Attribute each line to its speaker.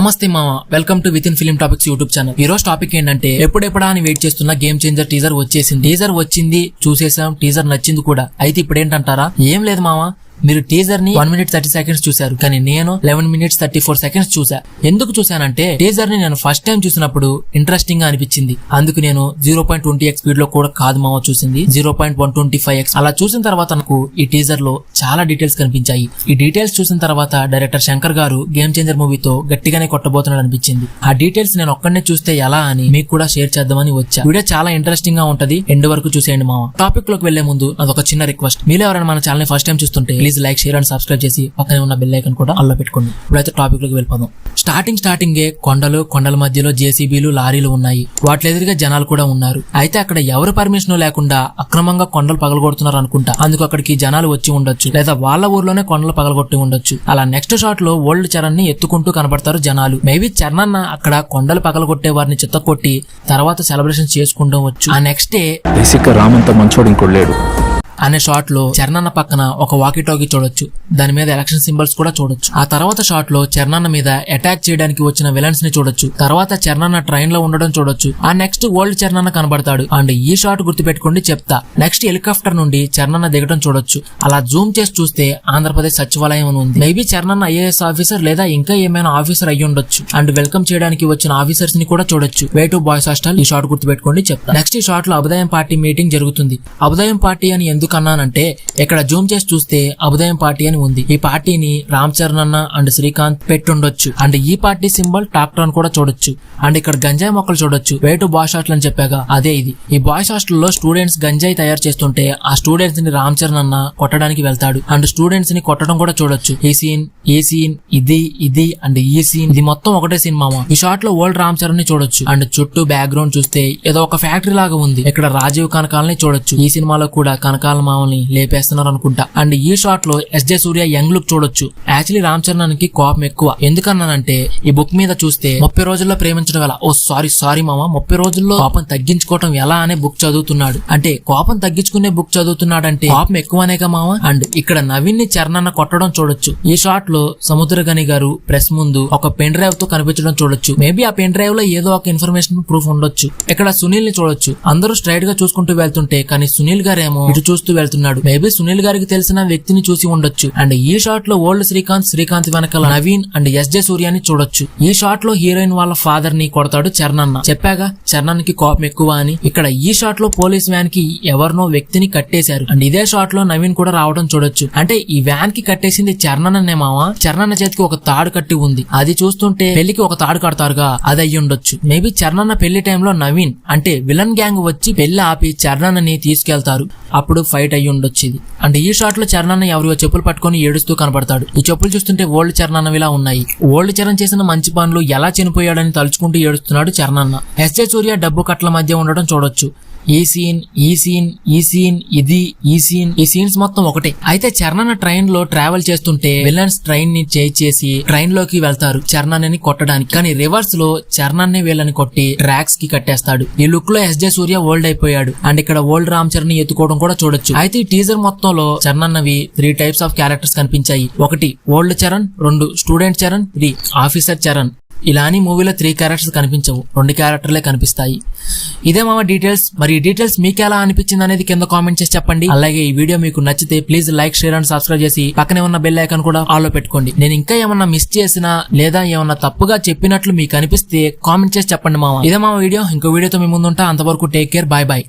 Speaker 1: నమస్తే మామ, welcome to with in film topics YouTube channel. ఈ రోజు టాపిక్ ఏంటంటే ఎప్పుడెప్పుడా అని వెయిట్ చేస్తున్న గేమ్ చేంజర్ టీజర్ వచ్చేసింది. టీజర్ వచ్చింది, చూసేసాం, టీజర్ నచ్చింది కూడా. అయితే ఇప్పుడు ఏంటంటారా, ఏం లేదు మామ, మీరు టీజర్ ని 1 minute 30 seconds చూశారు, కానీ నేను 11 minutes 34 seconds చూసా. ఎందుకు చూసానంటే టీజర్ ని నేను ఫస్ట్ టైం చూసినప్పుడు ఇంట్రెస్టింగ్ గా అనిపించింది. అందుకు నేను 0.20x స్పీడ్ లో కూడా కాదు మామ చూసింది, 0.125x. అలా చూసిన తర్వాత నాకు ఈ టీజర్ లో చాలా డీటెయిల్స్ కనిపించాయి. ఈ డీటెయిల్స్ చూసిన తర్వాత డైరెక్టర్ శంకర్ గారు గేమ్ చేంజర్ మూవీతో గట్టిగానే కొట్టబోతున్నాడు అనిపించింది. ఆ డీటెయిల్స్ నేను ఒక్కడనే చూస్తే ఎలా అని మీకు కూడా షేర్ చేద్దామని వచ్చా. వీడియో చాలా ఇంట్రెస్టింగ్ గా ఉంటది, ఎండ్ వరకు చూసేయండి మామ. టాపిక్ లోకి వెళ్లే ముందు నాదొక చిన్న రిక్వెస్ట్, మీరు ఎవరైనా మన ఛానల్ ని ఫస్ట్ టైం చూస్తుంటే please like, share and subscribe చేసి పక్కనే ఉన్న బెల్ ఐకాన్ కూడా ఆల్లో పెట్టుకోండి. ఇప్పుడైతే టాపిక్ లోకి వెళ్ళిపోదాం. స్టార్టింగ్ కొండల మధ్యలో జేసీబీలు, లారీలు ఉన్నాయి. వాటి ఎదురుగా జనాలు కూడా ఉన్నారు. అయితే అక్కడ ఎవరు పర్మిషన్ లేకుండా అక్రమంగా కొండలు పగలగొడుతున్నారు అనుకుంటా. అందుకు అక్కడికి జనాలు వచ్చి ఉండొచ్చు, లేదా వాళ్ళ ఊర్లోనే కొండలు పగలగొట్టి ఉండొచ్చు. అలా నెక్స్ట్ షాట్ లో ఓల్డ్ చరణ్ ని ఎత్తుకుంటూ కనబడతారు జనాలు. మేబీ చరణ్ అన్న అక్కడ కొండలు పగలగొట్టే వారిని చిత్తకొట్టి తర్వాత సెలబ్రేషన్ చేసుకుంటూ వచ్చు. ఆ నెక్స్ట్ డే
Speaker 2: రామంత మంచోడు ఇంకోలేడు
Speaker 1: అనే షాట్ లో చరణన్న పక్కన ఒక వాకీ టాకీ చూడొచ్చు, దాని మీద ఎలక్షన్ సింబల్స్ కూడా చూడొచ్చు. ఆ తర్వాత షాట్ లో చరణన్న మీద అటాక్ చేయడానికి వచ్చిన విలన్స్ ని చూడొచ్చు. తర్వాత చరణన్న ట్రైన్ లో ఉండడం చూడొచ్చు. ఆ నెక్స్ట్ ఓల్డ్ చరణన్న కనబడతాడు. అండ్ ఈ షాట్ గుర్తుపెట్టుకోండి చెప్తా. నెక్స్ట్ హెలికాప్టర్ నుండి చరణన్న దిగడం చూడొచ్చు. అలా జూమ్ చేసి చూస్తే ఆంధ్రప్రదేశ్ సచివాలయం అని ఉంది. మేబీ చరణన్న ఐఏఎస్ ఆఫీసర్ లేదా ఇంకా ఏమైనా ఆఫీసర్ అయ్యి ఉండొచ్చు. అండ్ వెల్కమ్ చేయడానికి వచ్చిన ఆఫీసర్స్ ని కూడా చూడొచ్చు. Way to boys hostel. ఈ షాట్ గుర్తుపెట్టుకోండి చెప్తా. నెక్స్ట్ ఈ షాట్ లో అబుదాయం పార్టీ మీటింగ్ జరుగుతుంది. అబుదాయం పార్టీ అని ఎందుకన్నానంటే ఇక్కడ జూమ్ చేసి చూస్తే అబుదాయం పార్టీ అని ఉంది. ఈ పార్టీని రామ్ చరణ్ అన్న అండ్ శ్రీకాంత్ పెట్టుండొచ్చు. అండ్ ఈ పార్టీ సింబల్ ట్రాక్టర్ అని కూడా చూడొచ్చు. అండ్ ఇక్కడ గంజాయి మొక్కలు చూడొచ్చు. వే టు బాయ్స్ హాస్టల్ అని చెప్పాగా అదే ఇది. ఈ బాయ్స్ హాస్టల్ లో స్టూడెంట్స్ గంజాయి తయారు చేస్తుంటే ఆ స్టూడెంట్స్ ని రామ్ చరణ్ అన్న కొట్టడానికి వెళ్తాడు. అండ్ స్టూడెంట్స్ ని కొట్టడం కూడా చూడొచ్చు. ఈ సీన్ ఇది అండ్ ఈ సీన్, ఇది మొత్తం ఒకటే సీన్ మామ. ఈ షాట్ లో ఓల్డ్ రామ్ చరణ్ ని చూడొచ్చు. అండ్ చుట్టూ బ్యాక్గ్రౌండ్ చూస్తే ఏదో ఒక ఫ్యాక్టరీ లాగా ఉంది. ఇక్కడ రాజీవ్ కనకాలని చూడొచ్చు. ఈ సినిమాలో కూడా కనకాల మామని లేపేస్తున్నారు అనుకుంటా. అండ్ ఈ షాట్ లో ఎస్జే సూర్య యంగ్ లుక్ చూడొచ్చు. యాక్చువల్లీ రామ్ చరణ్ కి కోపం ఎక్కువ. ఎందుకన్నానంటే ఈ బుక్ మీద చూస్తే 30 రోజుల్లో ప్రేమించడం ఎలా, సారీ మామ, 30 రోజుల్లో కోపం తగ్గించుకోవటం ఎలా అనే బుక్ చదువుతున్నాడు. అంటే కోపం తగ్గించుకునే బుక్ చదువుతున్నాడంటే కోపం ఎక్కువనేగా మామ. అండ్ ఇక్కడ నవీన్ ని చరణ్ అన్న కొట్టడం చూడొచ్చు. ఈ షాట్ లో సముద్రగని గారు ప్రెస్ ముందు ఒక పెన్ డ్రైవ్ తో కనిపించడం చూడొచ్చు. మేబీ ఆ పెన్ డ్రైవ్ లో ఏదో ఒక ఇన్ఫర్మేషన్ ప్రూఫ్ ఉండొచ్చు. ఇక్కడ సునీల్ ని చూడొచ్చు. అందరూ స్ట్రైట్ గా చూసుకుంటూ వెళ్తుంటే కానీ సునీల్ గారేమో ఇటు చూస్తూ వెళ్తున్నాడు. మేబీ సునీల్ గారికి తెలిసిన వ్యక్తిని చూసి ఉండొచ్చు. అండ్ ఈ షాట్ లో ఓల్డ్ శ్రీకాంత్ వెనకాల నవీన్ అండ్ ఎస్జే సూర్యాని చూడొచ్చు. ఈ షాట్ లో హీరోయిన్ వాళ్ళ ఫాదర్ ని కొడతాడు చరణ్ అన్న. చెప్పాగా చరణ్ కి కోపం ఎక్కువ అని. ఇక్కడ ఈ షాట్ లో పోలీస్ వ్యాన్ కి ఎవరినో వ్యక్తిని కట్టేశారు. అండ్ ఇదే షాట్ లో నవీన్ కూడా రావడం చూడొచ్చు. అంటే ఈ వ్యాన్ కి కట్టేసింది చరణ్ అన్నే మామ. చరణ్ అన్న చేతికి ఒక తాడు కట్టి ఉంది. అది చూస్తుంటే పెళ్లికి ఒక తాడు కడతారుగా, అది అయ్యి ఉండొచ్చు. మేబీ చరణ్ అన్న పెళ్లి టైంలో నవీన్ అంటే విలన్ గ్యాంగ్ వచ్చి పెళ్లి ఆపి చరణ్ అన్నని తీసుకెళ్తారు. అప్పుడు ఫైట్ అయ్యి ఉండొచ్చు ఇది. అండ్ ఈ షాట్ లో చరణ్ అన్న ఎవరివో చెప్పులు పట్టుకొని ఏడుస్తూ కనబడతాడు. ఈ చెప్పులు చూస్తుంటే ఓల్డ్ చరణ్ అన్నవిలా ఉన్నాయి. ఓల్డ్ చరణ్ చేసిన మంచి పనులు ఎలా చనిపోయాడని తలుచుకుంటూ ఏడుస్తున్నాడు చరణ్ అన్న. ఎస్జే సూర్య డబ్బు కట్ల మధ్య ఉండడం చూడొచ్చు. ఈ సీన్స్ మొత్తం ఒకటే. అయితే చరణ్ అన్న ట్రైన్ లో ట్రావెల్ చేస్తుంటే విలన్స్ ట్రైన్ ని చేసి ట్రైన్ లోకి వెళ్తారు చరణ్ అన్నని కొట్టడానికి. కానీ రివర్స్ లో చరణ్ అన్నే వీళ్ళని కొట్టి ట్రాక్స్ కి కట్టేస్తాడు. ఈ లుక్ లో ఎస్జే సూర్య ఓల్డ్ అయిపోయాడు. అండ్ ఇక్కడ ఓల్డ్ రామ్ చరణ్ ని ఎత్తుకోవడం కూడా చూడొచ్చు. అయితే ఈ టీజర్ మొత్తంలో చరణ్ అన్నవి 3 types ఆఫ్ క్యారెక్టర్స్ కనిపించాయి. 1 old Charan, 2 student Charan, 3 officer Charan. ఇలా అని మూవీలో 3 క్యారెక్టర్స్ కనిపించవు, 2 క్యారెక్టర్లే కనిపిస్తాయి. ఇదే మామ డీటెయిల్స్. మరి ఈ డీటెయిల్స్ మీకు ఎలా అనిపించింది అనేది కింద కామెంట్ చేసి చెప్పండి. అలాగే ఈ వీడియో మీకు నచ్చితే please like, share and subscribe చేసి పక్కనే ఉన్న బెల్ ఐకాన్ కూడా ఆల్లో పెట్టుకోండి. నేను ఇంకా ఏమన్నా మిస్ చేసినా లేదా ఏమన్నా తప్పుగా చెప్పినట్లు మీకు అనిపిస్తే కామెంట్ చేసి చెప్పండి మామ. ఇదే మామ వీడియో. ఇంకో వీడియోతో మీ ముందుంటా. అంతవరకు టేక్ కేర్, బాయ్.